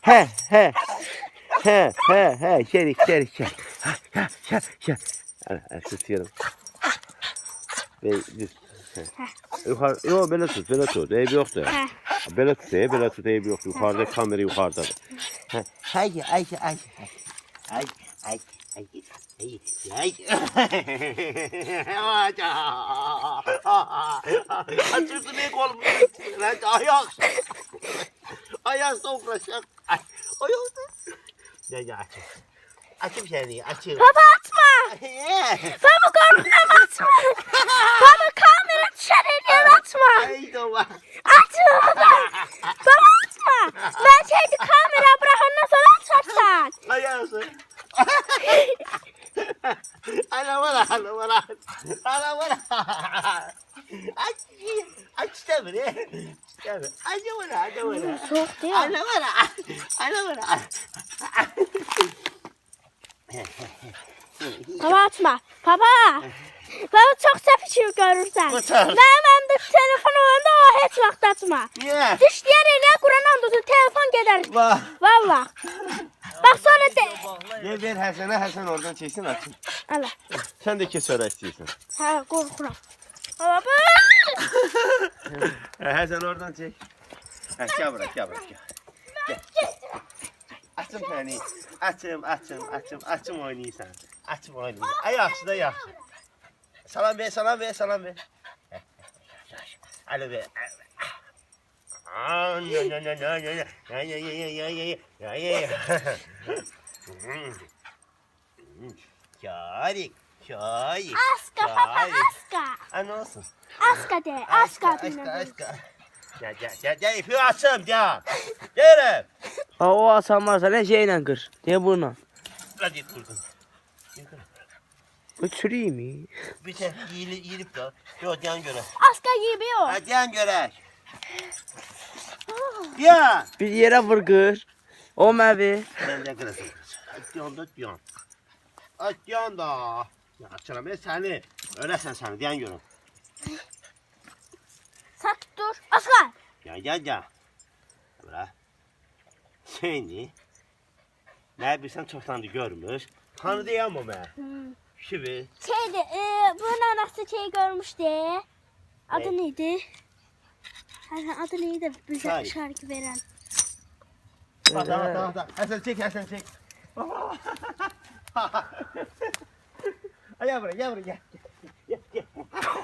He he. He he he. Şerik. Gel. Tutuyorum. Yukarı, yok böyle tut. Eybi yoktu. Böyle tut, eybi yoktu. Yukarıda kamera yukarıda. Ay. Açırsın ne kolum? Ayak sofrası. Ayak. Ya açım. Açım seni, açım. Baba atma. Baba korkudan atma. Baba kamera dışarıya atma. Ay doğa. Atma baba. Baba atma. Ben şeydi kamera bırakınca sonra açarsan. Ayaksın. Ana bana. Aç işte beni. Ana bana. Soğuk değil mi? Ana bana. Baba atma. Baba. Baba çok sepişim görürsen. Uçar. Benim de telefon olanda o hiç vakit atma. Niye? Diş yerine Kur'an tutun telefon gider. Vah. Valla. Bak sonra de. Ne ver Hasan oradan çeksin açın. Allah. Sen de kes öyle istiyorsan. Ha korkuram. Baba. Hasan oradan çek. Gel bırak. Gel. Açım seni. Açım oynayırsan. Açım oynayırsan. Ay yaxşı. Salam ver. Alo ver. Çarik. Aska baba Aska. Ana olsun. Aska de. Aska. Gel ipi açım gel. Gel. O asan varsa ne şeyle kır. Ne buna? Hadi durdun. Uçurayım mı? Bir şey yiyip de. Yok yan göre. Aska gibi o. Hadi yan göre. Ya. Bir yere vur kır. O mavi. Ben de kırasın. At yan da. Ya açalım seni. Öyle sen yan göre. Sat dur. Aska. Ya. Bırak. Seni. Ne bilsen çoktan da görmüş. Tanıdıyam o ben. Şimdi. Şeydi. Bunun anası şey görmüştü. Adı neydi? Adı neydi? Bize şarkı veren. Tamam. Hasan çek. Ay yavrum gel.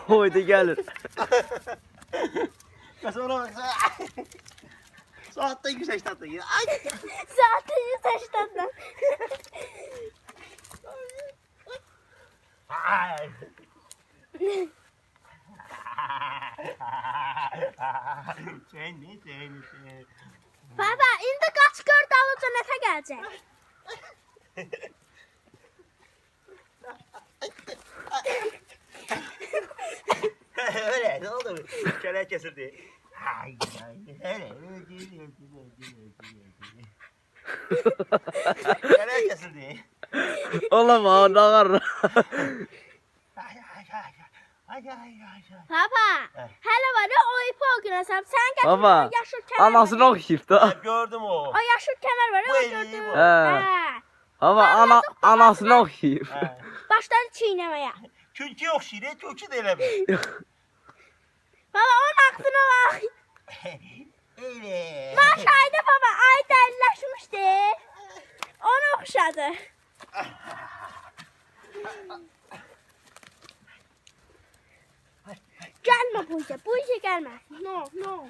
Oydu gelir. Sonra saatte yüksek tatlı. Ay. Zaten saçtan. Ay. Seni. Baba indi kaç gör dalıca nete gelecek. Öyle ne oldu? Şöyle kesildi. Ay. Şöyle kesildi. Oğlum o dağır. Ay. Baba. Hele var ya o ipi o gün asam. Sen gel. Baba. Yaşlı kemer. Anasını okuyup da. Gördüm o. O yaşlı kemer var ya o Bu gördüm. iyi, bu. He. Baba anasını okuyup. Başladı çiğnemeye. Çünkü yok şiire, çünkü de ele mi? Baba onun aklına bak. Öyle. Maşaydı baba ay delileşmişti. Onu okşadı. Gelme bu işe gelme. No.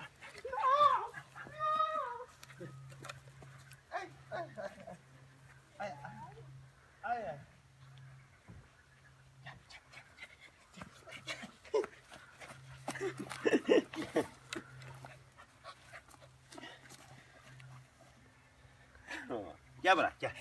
Ay. Gel bırak gel.